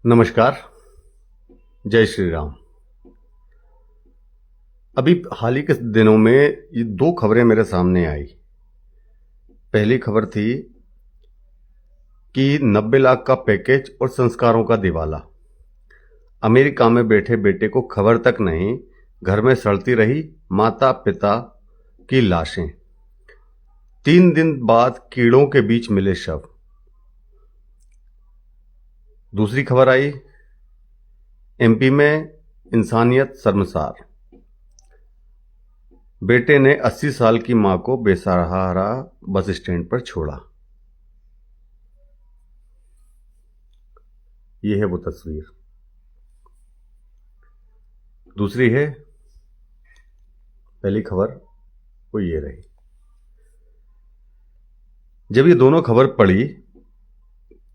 नमस्कार। जय श्री राम। अभी हाल ही के दिनों में ये दो खबरें मेरे सामने आई। पहली खबर थी कि 90 लाख का पैकेज और संस्कारों का दिवाला। अमेरिका में बैठे बेटे को खबर तक नहीं, घर में सड़ती रही माता पिता की लाशें। 3 दिन बाद कीड़ों के बीच मिले शव। दूसरी खबर आई एमपी में इंसानियत शर्मसार। बेटे ने 80 साल की मां को बेसहारा बस स्टैंड पर छोड़ा। यह है वो तस्वीर। दूसरी है, पहली खबर वो ये रही। जब ये दोनों खबर पढ़ी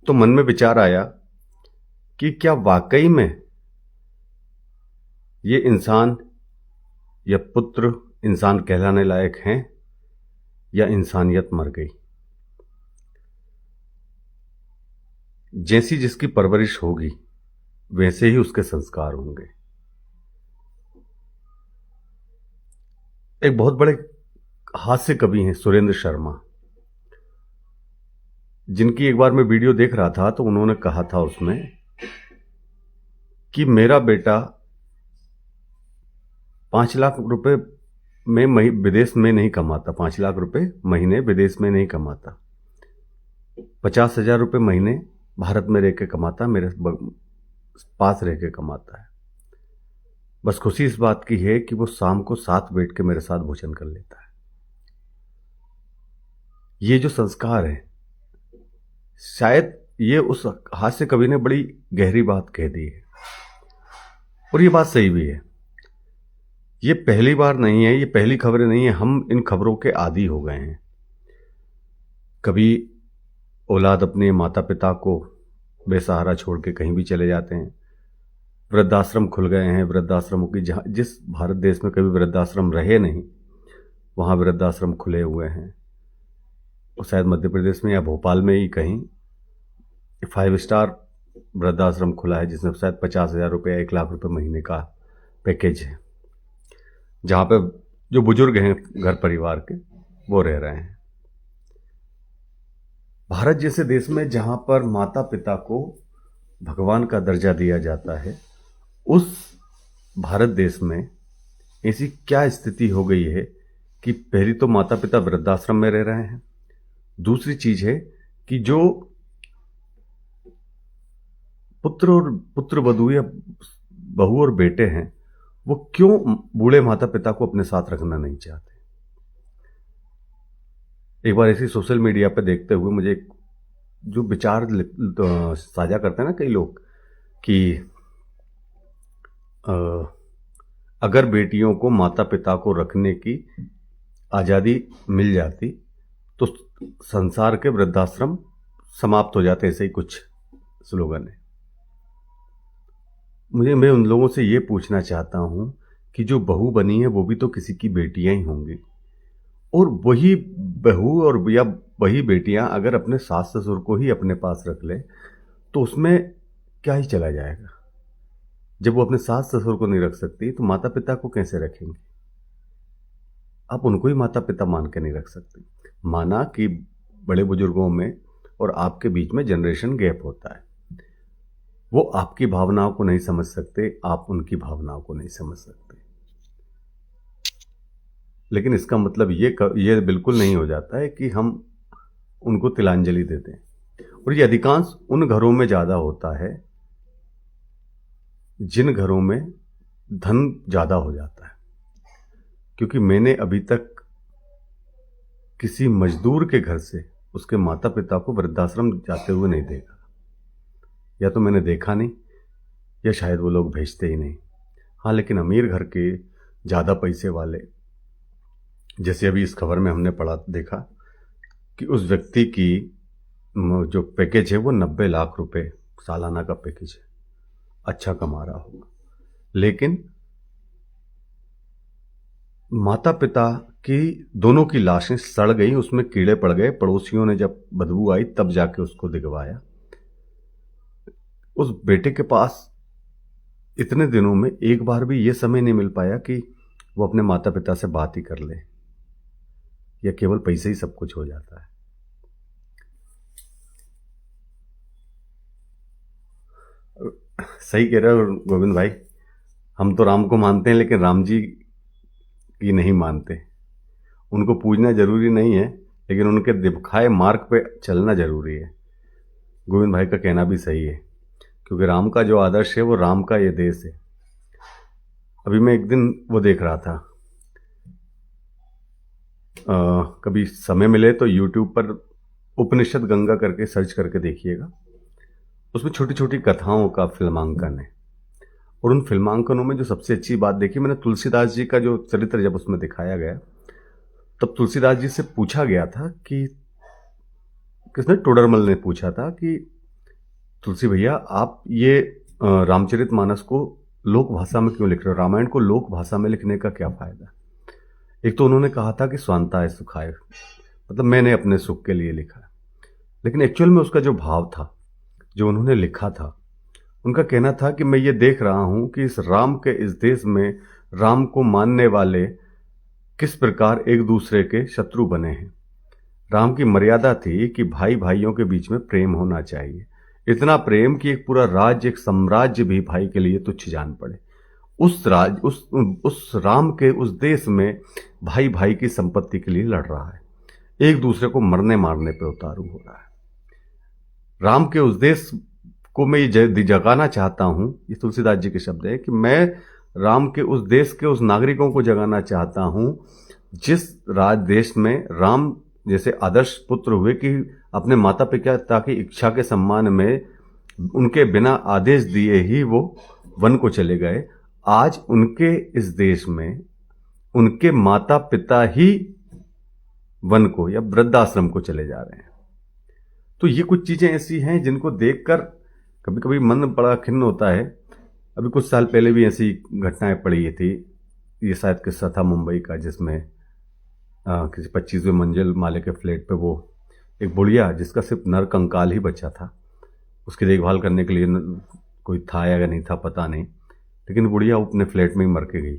तो मन में विचार आया कि क्या वाकई में ये इंसान या पुत्र इंसान कहलाने लायक हैं या इंसानियत मर गई। जैसी जिसकी परवरिश होगी वैसे ही उसके संस्कार होंगे। एक बहुत बड़े हास्य कवि हैं सुरेंद्र शर्मा, जिनकी एक बार मैं वीडियो देख रहा था तो उन्होंने कहा था उसमें कि मेरा बेटा 5 लाख रुपए में विदेश में नहीं कमाता, 5 लाख रुपए महीने विदेश में नहीं कमाता, 50,000 रुपये महीने भारत में रह के कमाता, मेरे पास रह के कमाता है। बस खुशी इस बात की है कि वो शाम को साथ बैठ के मेरे साथ भोजन कर लेता है। ये जो संस्कार है, शायद ये उस हास्य कवि ने बड़ी गहरी बात कह दी है और ये बात सही भी है। ये पहली बार नहीं है, ये पहली खबरें नहीं है। हम इन खबरों के आदी हो गए हैं। कभी औलाद अपने माता पिता को बेसहारा छोड़ के कहीं भी चले जाते हैं। वृद्धाश्रम खुल गए हैं, वृद्धाश्रमों की जहाँ जिस भारत देश में कभी वृद्धाश्रम रहे नहीं वहाँ वृद्धाश्रम खुले हुए हैं। और शायद मध्य प्रदेश में या भोपाल में ही कहीं 5 स्टार वृद्धाश्रम खुला है, जिसमें शायद 50,000 रुपये या 1 लाख रुपये महीने का पैकेज है, जहाँ पे जो बुजुर्ग हैं घर परिवार के वो रह रहे हैं। भारत जैसे देश में जहाँ पर माता पिता को भगवान का दर्जा दिया जाता है, उस भारत देश में ऐसी क्या स्थिति हो गई है कि पहली तो माता पिता वृद्धाश्रम में रह रहे हैं। दूसरी चीज है कि जो पुत्र वधू या बहू और बेटे हैं वो क्यों बूढ़े माता पिता को अपने साथ रखना नहीं चाहते। एक बार ऐसी सोशल मीडिया पे देखते हुए मुझे जो विचार साझा करते हैं ना कई लोग कि अगर बेटियों को माता पिता को रखने की आज़ादी मिल जाती तो संसार के वृद्धाश्रम समाप्त हो जाते, ऐसे ही कुछ स्लोगन है। मैं उन लोगों से ये पूछना चाहता हूं कि जो बहू बनी है वो भी तो किसी की बेटियां ही होंगी, और वही बहू और या वही बेटियां अगर अपने सास ससुर को ही अपने पास रख ले तो उसमें क्या ही चला जाएगा। जब वो अपने सास ससुर को नहीं रख सकती तो माता पिता को कैसे रखेंगे। आप उनको ही माता पिता मान के नहीं रख सकते। माना कि बड़े बुजुर्गों में और आपके बीच में जनरेशन गैप होता है, वो आपकी भावनाओं को नहीं समझ सकते, आप उनकी भावनाओं को नहीं समझ सकते। लेकिन इसका मतलब ये बिल्कुल नहीं हो जाता है कि हम उनको तिलांजलि देते हैं। और ये अधिकांश उन घरों में ज़्यादा होता है जिन घरों में धन ज़्यादा हो जाता है, क्योंकि मैंने अभी तक किसी मजदूर के घर से उसके माता पिता को वृद्धाश्रम जाते हुए नहीं देखा। या तो मैंने देखा नहीं या शायद वो लोग भेजते ही नहीं। हाँ, लेकिन अमीर घर के ज़्यादा पैसे वाले, जैसे अभी इस खबर में हमने पढ़ा देखा कि उस व्यक्ति की जो पैकेज है वो 90 लाख रुपए सालाना का पैकेज है, अच्छा कमा रहा होगा। लेकिन माता पिता की दोनों की लाशें सड़ गई, उसमें कीड़े पड़ गए। पड़ोसियों ने जब बदबू आई तब जाके उसको दिखवाया। उस बेटे के पास इतने दिनों में एक बार भी ये समय नहीं मिल पाया कि वो अपने माता पिता से बात ही कर ले, या केवल पैसे ही सब कुछ हो जाता है। सही कह रहे हो गोविंद भाई, हम तो राम को मानते हैं लेकिन राम जी की नहीं मानते। उनको पूजना जरूरी नहीं है, लेकिन उनके दिखाए मार्ग पे चलना जरूरी है। गोविंद भाई का कहना भी सही है, क्योंकि राम का जो आदर्श है वो राम का ये देश है। अभी मैं एक दिन वो देख रहा था, कभी समय मिले तो यूट्यूब पर उपनिषद गंगा करके सर्च करके देखिएगा। उसमें छोटी छोटी कथाओं का फिल्मांकन है, और उन फिल्मांकनों में जो सबसे अच्छी बात देखी मैंने, तुलसीदास जी का जो चरित्र जब उसमें दिखाया गया, तब तुलसीदास जी से पूछा गया था कि, किसने, टोडरमल ने पूछा था कि तुलसी भैया आप ये रामचरितमानस को लोक भाषा में क्यों लिख रहे हो, रामायण को लोक भाषा में लिखने का क्या फायदा। एक तो उन्होंने कहा था कि स्वांताय सुखाय, मतलब मैंने अपने सुख के लिए लिखा, लेकिन एक्चुअल में उसका जो भाव था, जो उन्होंने लिखा था, उनका कहना था कि मैं ये देख रहा हूं कि इस राम के इस देश में राम को मानने वाले किस प्रकार एक दूसरे के शत्रु बने हैं। राम की मर्यादा थी कि भाई भाइयों के बीच में प्रेम होना चाहिए, इतना प्रेम कि एक पूरा राज्य, एक साम्राज्य भी भाई के लिए तुच्छ जान पड़े। उस राम के उस देश में भाई भाई की संपत्ति के लिए लड़ रहा है, एक दूसरे को मरने मारने पे उतारू हो रहा है। राम के उस देश को मैं ये जगाना चाहता हूं, ये तुलसीदास जी के शब्द है कि मैं राम के उस देश के उस नागरिकों को जगाना चाहता हूं जिस राज देश में राम जैसे आदर्श पुत्र हुए कि अपने माता पिता की इच्छा के सम्मान में उनके बिना आदेश दिए ही वो वन को चले गए। आज उनके इस देश में उनके माता पिता ही वन को या वृद्धाश्रम को चले जा रहे हैं। तो ये कुछ चीजें ऐसी हैं जिनको देखकर कभी कभी मन बड़ा खिन्न होता है। अभी कुछ साल पहले भी ऐसी घटनाएं पड़ी थी, ये शायद किस्सा था मुंबई का, जिसमें किसी 25वें मंजिल माले के फ्लैट पे वो एक बुढ़िया, जिसका सिर्फ नर कंकाल ही बचा था, उसकी देखभाल करने के लिए कोई था या नहीं था पता नहीं, लेकिन बुढ़िया अपने फ्लैट में ही मर के गई,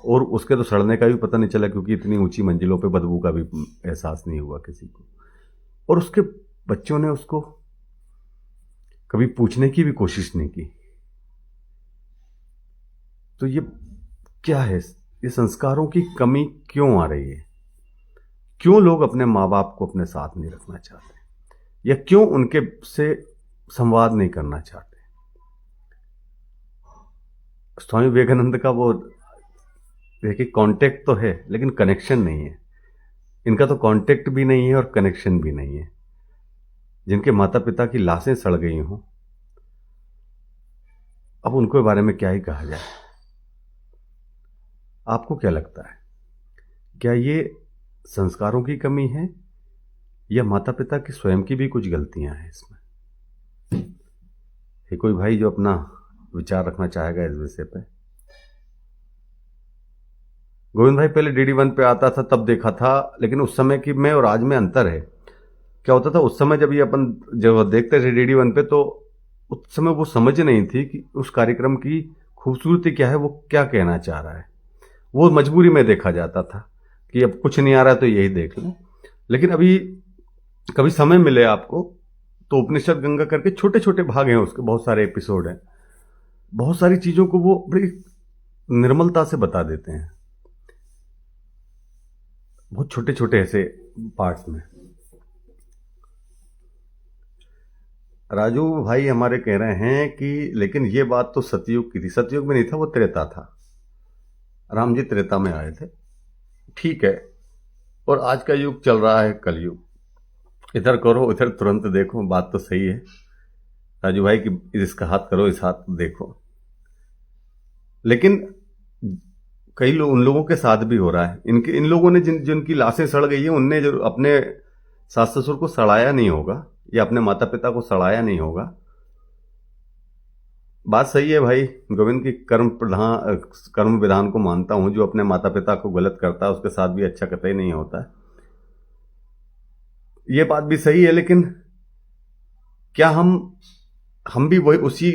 और उसके तो सड़ने का भी पता नहीं चला, क्योंकि इतनी ऊंची मंजिलों पे बदबू का भी एहसास नहीं हुआ किसी को। और उसके बच्चों ने उसको कभी पूछने की भी कोशिश नहीं की। तो ये क्या है, ये संस्कारों की कमी क्यों आ रही है? क्यों लोग अपने माँ बाप को अपने साथ नहीं रखना चाहते, या क्यों उनके से संवाद नहीं करना चाहते? स्वामी विवेकानंद का वो देखिए, कांटेक्ट तो है लेकिन कनेक्शन नहीं है। इनका तो कांटेक्ट भी नहीं है और कनेक्शन भी नहीं है। जिनके माता पिता की लाशें सड़ गई हों, अब उनके बारे में क्या ही कहा जाए। आपको क्या लगता है, क्या ये संस्कारों की कमी है या माता पिता की स्वयं की भी कुछ गलतियां हैं इसमें? है कोई भाई जो अपना विचार रखना चाहेगा इस विषय पे? गोविंद भाई पहले DD1 पे आता था तब देखा था, लेकिन उस समय की में और आज में अंतर है। क्या होता था उस समय, जब ये अपन जब देखते थे DD1 पे, तो उस समय वो समझ नहीं थी कि उस कार्यक्रम की खूबसूरती क्या है, वो क्या कहना चाह रहा है। वो मजबूरी में देखा जाता था कि अब कुछ नहीं आ रहा है तो यही देख लो। लेकिन अभी कभी समय मिले आपको तो उपनिषद गंगा करके छोटे छोटे भाग हैं, उसके बहुत सारे एपिसोड हैं, बहुत सारी चीजों को वो बड़ी निर्मलता से बता देते हैं, बहुत छोटे छोटे ऐसे पार्ट्स में। राजू भाई हमारे कह रहे हैं कि लेकिन ये बात तो सतयुग की थी। सतयुग में नहीं था, वो त्रेता था, राम जी त्रेता में आए थे, ठीक है। और आज का युग चल रहा है कलयुग, इधर करो इधर तुरंत देखो, बात तो सही है राजू भाई कि इसका हाथ करो इस हाथ देखो। लेकिन कई लोग, उन लोगों के साथ भी हो रहा है। इन लोगों ने जिनकी लाशें सड़ गई है, उनने जो अपने सास ससुर को सड़ाया नहीं होगा या अपने माता पिता को सड़ाया नहीं होगा। बात सही है भाई गोविंद की, कर्म विधान को मानता हूं। जो अपने माता पिता को गलत करता है उसके साथ भी अच्छा कतई नहीं होता है, ये बात भी सही है। लेकिन क्या हम हम भी वही उसी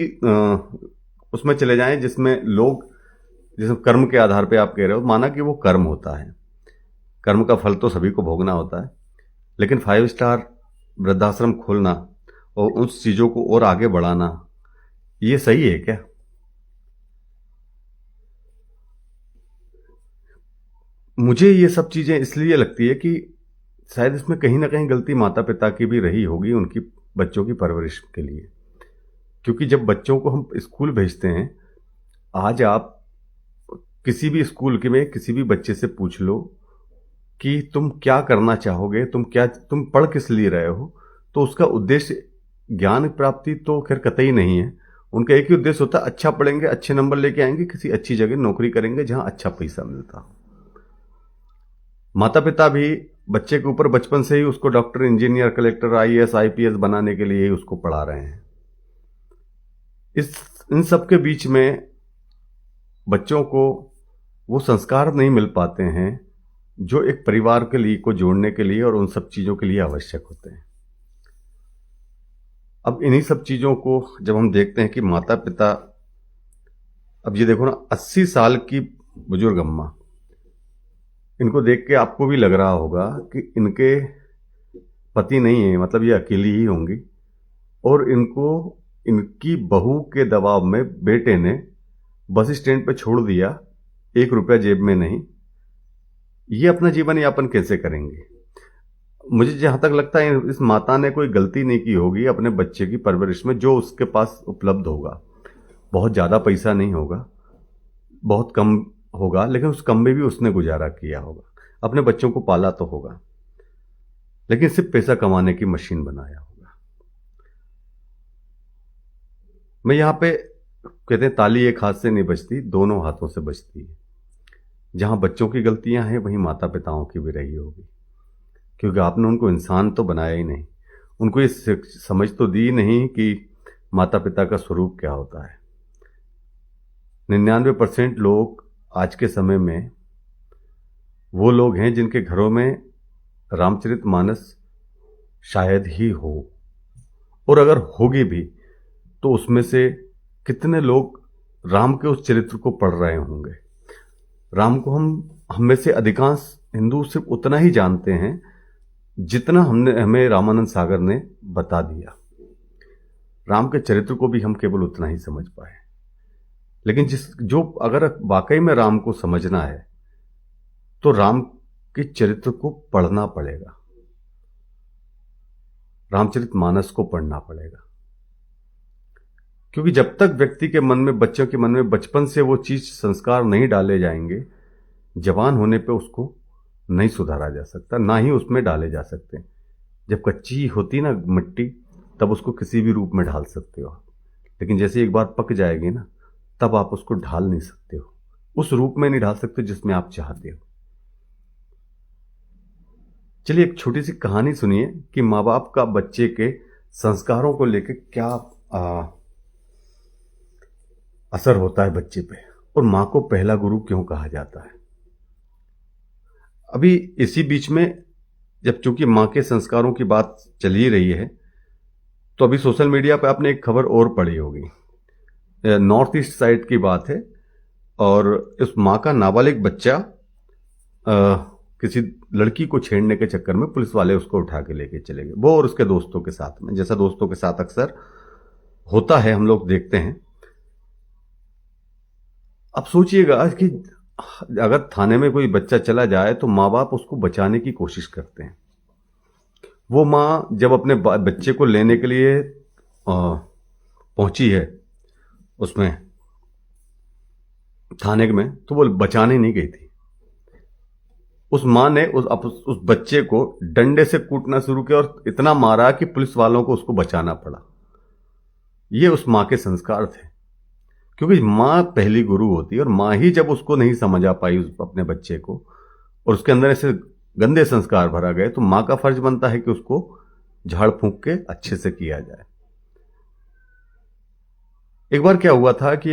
उसमें चले जाएं जिसमें लोग, जिसमें कर्म के आधार पे आप कह रहे हो, माना कि वो कर्म होता है, कर्म का फल तो सभी को भोगना होता है, लेकिन 5 स्टार वृद्धाश्रम खोलना और उस चीजों को और आगे बढ़ाना, ये सही है क्या? मुझे ये सब चीजें इसलिए लगती है कि शायद इसमें कहीं ना कहीं गलती माता पिता की भी रही होगी, उनकी बच्चों की परवरिश के लिए। क्योंकि जब बच्चों को हम स्कूल भेजते हैं, आज आप किसी भी स्कूल के में किसी भी बच्चे से पूछ लो कि तुम क्या करना चाहोगे, तुम पढ़ किस लिए रहे हो, तो उसका उद्देश्य ज्ञान प्राप्ति तो खैर कतई नहीं है। उनका एक ही उद्देश्य होता है, अच्छा पढ़ेंगे, अच्छे नंबर लेके आएंगे, किसी अच्छी जगह नौकरी करेंगे जहां अच्छा पैसा मिलता हो। माता पिता भी बच्चे के ऊपर बचपन से ही उसको doctor, engineer, collector, IAS, IPS बनाने के लिए ही उसको पढ़ा रहे हैं। इन सब के बीच में बच्चों को वो संस्कार नहीं मिल पाते हैं जो एक परिवार के लिए को जोड़ने के लिए और उन सब चीजों के लिए आवश्यक होते हैं। अब इन्हीं सब चीजों को जब हम देखते हैं कि माता पिता, अब ये देखो ना, 80 साल की बुजुर्ग अम्मा, इनको देख के आपको भी लग रहा होगा कि इनके पति नहीं है, मतलब ये अकेली ही होंगी, और इनको इनकी बहू के दबाव में बेटे ने बस स्टैंड पे छोड़ दिया, 1 रुपया जेब में नहीं। ये अपना जीवन यापन कैसे करेंगे? मुझे जहां तक लगता है इस माता ने कोई गलती नहीं की होगी अपने बच्चे की परवरिश में। जो उसके पास उपलब्ध होगा, बहुत ज्यादा पैसा नहीं होगा, बहुत कम होगा, लेकिन उस कम में भी उसने गुजारा किया होगा, अपने बच्चों को पाला तो होगा, लेकिन सिर्फ पैसा कमाने की मशीन बनाया होगा। मैं यहां पे कहते हैं ताली एक हाथ से नहीं बजती, दोनों हाथों से बजती है। जहां बच्चों की गलतियां हैं वहीं माता पिताओं की भी रही होगी, क्योंकि आपने उनको इंसान तो बनाया ही नहीं, उनको ये समझ तो दी नहीं कि माता पिता का स्वरूप क्या होता है। 99% लोग आज के समय में वो लोग हैं जिनके घरों में रामचरितमानस शायद ही हो, और अगर होगी भी तो उसमें से कितने लोग राम के उस चरित्र को पढ़ रहे होंगे। राम को हम में से अधिकांश हिंदू सिर्फ उतना ही जानते हैं जितना हमें रामानंद सागर ने बता दिया। राम के चरित्र को भी हम केवल उतना ही समझ पाए, लेकिन जो अगर वाकई में राम को समझना है तो राम के चरित्र को पढ़ना पड़ेगा, रामचरितमानस को पढ़ना पड़ेगा। क्योंकि जब तक व्यक्ति के मन में, बच्चों के मन में बचपन से वो चीज, संस्कार नहीं डाले जाएंगे, जवान होने पे उसको नहीं सुधारा जा सकता, ना ही उसमें डाले जा सकते। जब कच्ची होती ना मिट्टी, तब उसको किसी भी रूप में ढाल सकते हो, लेकिन जैसे एक बार पक जाएगी ना, तब आप उसको ढाल नहीं सकते हो, उस रूप में नहीं ढाल सकते जिसमें आप चाहते हो। चलिए एक छोटी सी कहानी सुनिए कि माँ बाप का बच्चे के संस्कारों को लेकर क्या असर होता है बच्चे पे, और माँ को पहला गुरु क्यों कहा जाता है। अभी इसी बीच में जब चूंकि माँ के संस्कारों की बात चल ही रही है, तो अभी सोशल मीडिया पे आपने एक खबर और पढ़ी होगी, नॉर्थ ईस्ट साइड की बात है, और उस माँ का नाबालिग बच्चा किसी लड़की को छेड़ने के चक्कर में पुलिस वाले उसको उठा के लेके चले गए, वो और उसके दोस्तों के साथ में, जैसा दोस्तों के साथ अक्सर होता है, हम लोग देखते हैं। अब सोचिएगा कि अगर थाने में कोई बच्चा चला जाए तो माँ बाप उसको बचाने की कोशिश करते हैं। वो माँ जब अपने बच्चे को लेने के लिए पहुंची है उसमें थाने में, तो वो बचाने नहीं गई थी। उस माँ ने उस बच्चे को डंडे से कूटना शुरू किया और इतना मारा कि पुलिस वालों को उसको बचाना पड़ा। ये उस माँ के संस्कार थे, क्योंकि माँ पहली गुरु होती है, और माँ ही जब उसको नहीं समझ आ पाई अपने बच्चे को, और उसके अंदर ऐसे गंदे संस्कार भरा गए, तो माँ का फर्ज बनता है कि उसको झाड़ फूंक के अच्छे से किया जाए। एक बार क्या हुआ था कि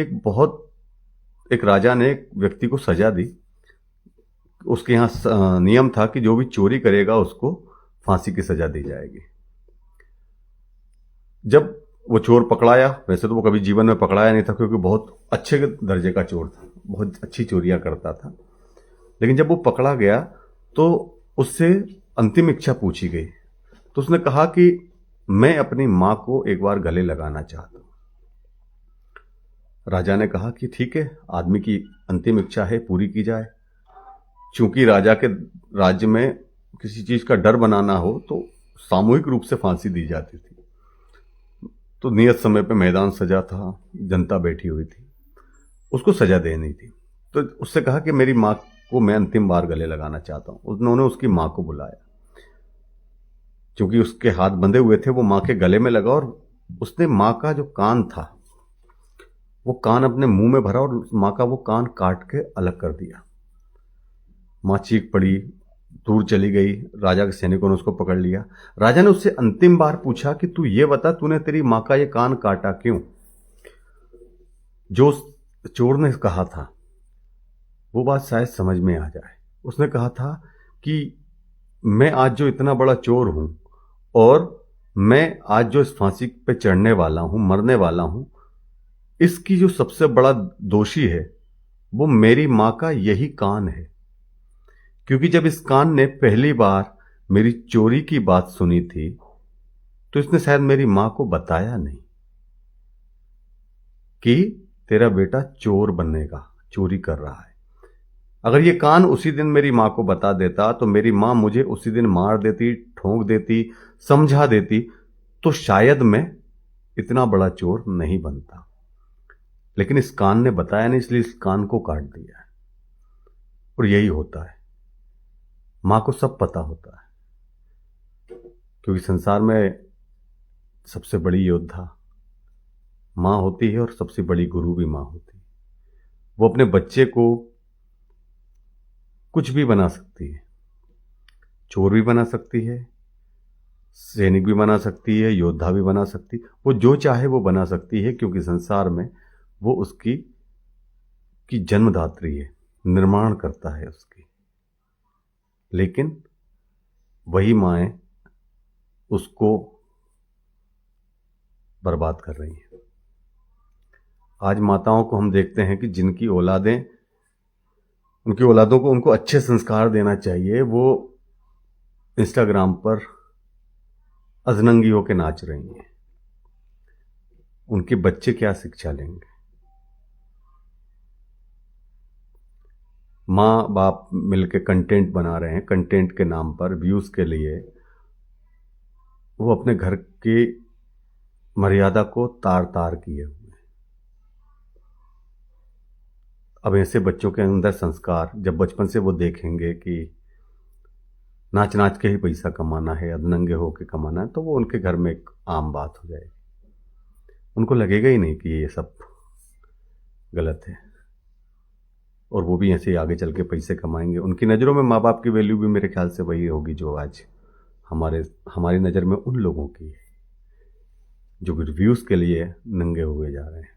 एक राजा ने एक व्यक्ति को सजा दी। उसके यहां नियम था कि जो भी चोरी करेगा उसको फांसी की सजा दी जाएगी। जब वो चोर पकड़ाया। वैसे तो वो कभी जीवन में पकड़ाया नहीं था, क्योंकि बहुत अच्छे दर्जे का चोर था, बहुत अच्छी चोरियां करता था। लेकिन जब वो पकड़ा गया तो उससे अंतिम इच्छा पूछी गई, तो उसने कहा कि मैं अपनी मां को एक बार गले लगाना चाहता हूं। राजा ने कहा कि ठीक है, आदमी की अंतिम इच्छा है, पूरी की जाए। चूंकि राजा के राज्य में किसी चीज का डर बनाना हो तो सामूहिक रूप से फांसी दी जाती थी। तो नियत समय पे मैदान सजा था, जनता बैठी हुई थी, उसको सजा देनी थी। तो उससे कहा कि मेरी मां को मैं अंतिम बार गले लगाना चाहता हूं। उन्होंने उसकी मां को बुलाया। क्योंकि उसके हाथ बंधे हुए थे, वो मां के गले में लगा और उसने मां का जो कान था वो कान अपने मुंह में भरा और मां का वो कान काट के अलग कर दिया। मां चीख पड़ी, दूर चली गई। राजा के सैनिकों ने उसको पकड़ लिया। राजा ने उससे अंतिम बार पूछा कि तू ये बता, तूने तेरी मां का ये कान काटा क्यों? जो उस चोर ने कहा था वो बात शायद समझ में आ जाए। उसने कहा था कि मैं आज जो इतना बड़ा चोर हूं और मैं आज जो इस फांसी पे चढ़ने वाला हूं, मरने वाला हूं, इसकी जो सबसे बड़ा दोषी है वो मेरी मां का यही कान है। क्योंकि जब इस कान ने पहली बार मेरी चोरी की बात सुनी थी तो इसने शायद मेरी मां को बताया नहीं कि तेरा बेटा चोर बनेगा, चोरी कर रहा है। अगर ये कान उसी दिन मेरी मां को बता देता तो मेरी मां मुझे उसी दिन मार देती, ठोंक देती, समझा देती, तो शायद मैं इतना बड़ा चोर नहीं बनता। लेकिन इस कान ने बताया नहीं, इसलिए इस कान को काट दिया है। और यही होता है, मां को सब पता होता है, क्योंकि संसार में सबसे बड़ी योद्धा मां होती है और सबसे बड़ी गुरु भी मां होती है। वो अपने बच्चे को कुछ भी बना सकती है, चोर भी बना सकती है, सैनिक भी बना सकती है, योद्धा भी बना सकती है। वो जो चाहे वो बना सकती है, क्योंकि संसार में वो उसकी जन्मदात्री है, निर्माण करता है उसकी। लेकिन वही माएं उसको बर्बाद कर रही हैं। आज माताओं को हम देखते हैं कि जिनकी औलादें, उनकी औलादों को उनको अच्छे संस्कार देना चाहिए, वो इंस्टाग्राम पर अजनंगी होकर नाच रही हैं। उनके बच्चे क्या शिक्षा लेंगे? माँ बाप मिलकर कंटेंट बना रहे हैं, कंटेंट के नाम पर, व्यूज के लिए वो अपने घर की मर्यादा को तार तार किए हुए हैं। अब ऐसे बच्चों के अंदर संस्कार जब बचपन से वो देखेंगे कि नाच नाच के ही पैसा कमाना है, अधनंगे होके कमाना है, तो वो उनके घर में एक आम बात हो जाएगी। उनको लगेगा ही नहीं कि ये सब गलत है, और वो भी ऐसे ही आगे चल के पैसे कमाएंगे। उनकी नज़रों में माँ बाप की वैल्यू भी मेरे ख्याल से वही होगी जो आज हमारी नज़र में उन लोगों की है जो रिव्यूज़ के लिए नंगे हुए जा रहे हैं।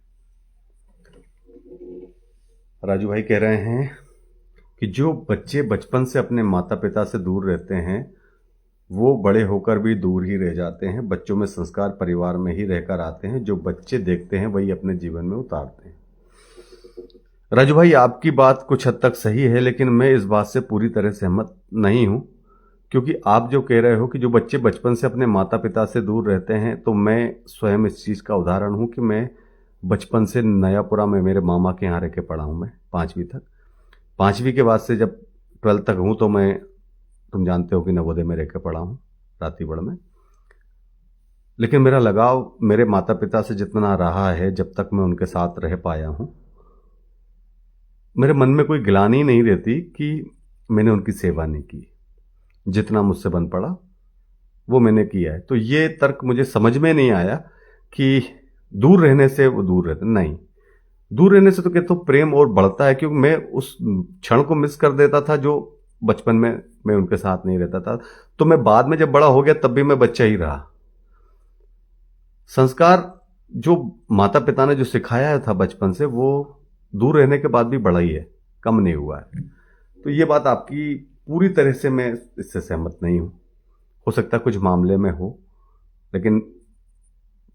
राजू भाई कह रहे हैं कि जो बच्चे बचपन से अपने माता पिता से दूर रहते हैं वो बड़े होकर भी दूर ही रह जाते हैं। बच्चों में संस्कार परिवार में ही रहकर आते हैं, जो बच्चे देखते हैं वही अपने जीवन में उतारते हैं। राजू भाई, आपकी बात कुछ हद तक सही है, लेकिन मैं इस बात से पूरी तरह सहमत नहीं हूं, क्योंकि आप जो कह रहे हो कि जो बच्चे बचपन से अपने माता पिता से दूर रहते हैं, तो मैं स्वयं इस चीज़ का उदाहरण हूं कि मैं बचपन से नयापुरा में मेरे मामा के यहाँ रह के पढ़ा हूँ। मैं 5वीं तक, 5वीं के बाद से जब 12th तक हूँ तो मैं, तुम जानते हो कि नवोदय में रह के पढ़ा हूँ, रातीगढ़ में। लेकिन मेरा लगाव मेरे माता पिता से जितना रहा है, जब तक मैं उनके साथ रह पाया हूँ, मेरे मन में कोई ग्लानि नहीं रहती कि मैंने उनकी सेवा नहीं की। जितना मुझसे बन पड़ा वो मैंने किया है। तो ये तर्क मुझे समझ में नहीं आया कि दूर रहने से वो दूर रहते, नहीं। दूर रहने से तो कहते हो प्रेम और बढ़ता है, क्योंकि मैं उस क्षण को मिस कर देता था जो बचपन में मैं उनके साथ नहीं रहता था। तो मैं बाद में जब बड़ा हो गया तब भी मैं बच्चा ही रहा। संस्कार जो माता पिता ने जो सिखाया था बचपन से, वो दूर रहने के बाद भी बड़ा ही है, कम नहीं हुआ है। तो ये बात आपकी पूरी तरह से मैं इससे सहमत नहीं हूं। हो सकता है कुछ मामले में हो, लेकिन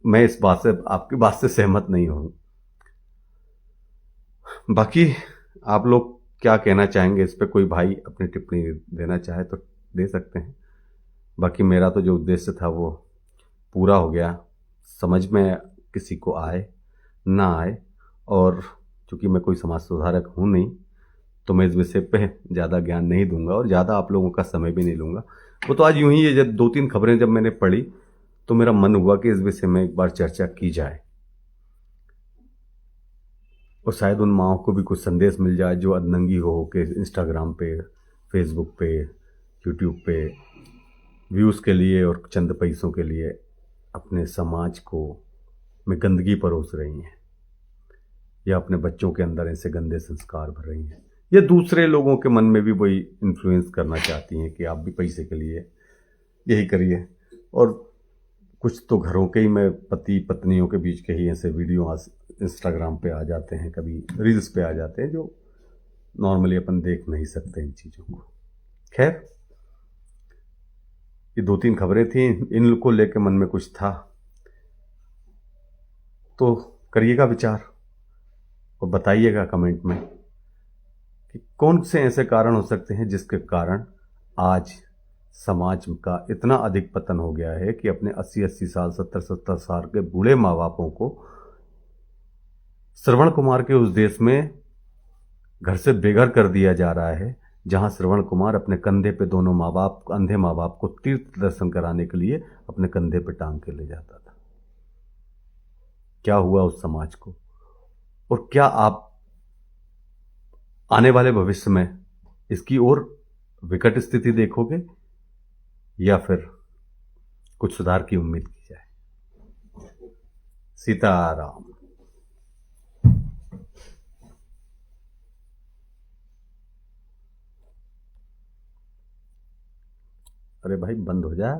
मैं इस बात से, आपकी बात से सहमत नहीं हूं। बाकी आप लोग क्या कहना चाहेंगे इस पे? कोई भाई अपनी टिप्पणी देना चाहे तो दे सकते हैं। बाकी मेरा तो जो उद्देश्य था वो पूरा हो गया। समझ में किसी को आए ना आए, और चूंकि मैं कोई समाज सुधारक हूं नहीं, तो मैं इस विषय पे ज़्यादा ज्ञान नहीं दूंगा और ज़्यादा आप लोगों का समय भी नहीं लूंगा। वो तो आज यूं ही है, जब 2-3 खबरें जब मैंने पढ़ी तो मेरा मन हुआ कि इस विषय में एक बार चर्चा की जाए, और शायद उन माओं को भी कुछ संदेश मिल जाए जो अधनंगी हो के इंस्टाग्राम पे, फेसबुक पे, यूट्यूब पे व्यूज़ के लिए और चंद पैसों के लिए अपने समाज को में गंदगी परोस रही हैं, या अपने बच्चों के अंदर ऐसे गंदे संस्कार भर रही हैं, या दूसरे लोगों के मन में भी वही इन्फ्लुएंस करना चाहती हैं कि आप भी पैसे के लिए यही करिए। और कुछ तो घरों के ही में पति पत्नियों के बीच के ही ऐसे वीडियो आज इंस्टाग्राम पे आ जाते हैं, कभी रील्स पे आ जाते हैं, जो नॉर्मली अपन देख नहीं सकते इन चीज़ों को। खैर, ये 2-3 खबरें थी, इन लोग को लेकर मन में कुछ था तो करिएगा विचार और बताइएगा कमेंट में कि कौन से ऐसे कारण हो सकते हैं जिसके कारण आज समाज का इतना अधिक पतन हो गया है कि अपने 80-80 साल, 70-70 साल के बूढ़े माँ बापों को श्रवण कुमार के उस देश में घर से बेघर कर दिया जा रहा है, जहां श्रवण कुमार अपने कंधे पे दोनों माँ बाप, अंधे माँ बाप को तीर्थ दर्शन कराने के लिए अपने कंधे पे टांग के ले जाता था। क्या हुआ उस समाज को? और क्या आप आने वाले भविष्य में इसकी और विकट स्थिति देखोगे, या फिर कुछ सुधार की उम्मीद की जाए? सीताराम। अरे भाई बंद हो जा।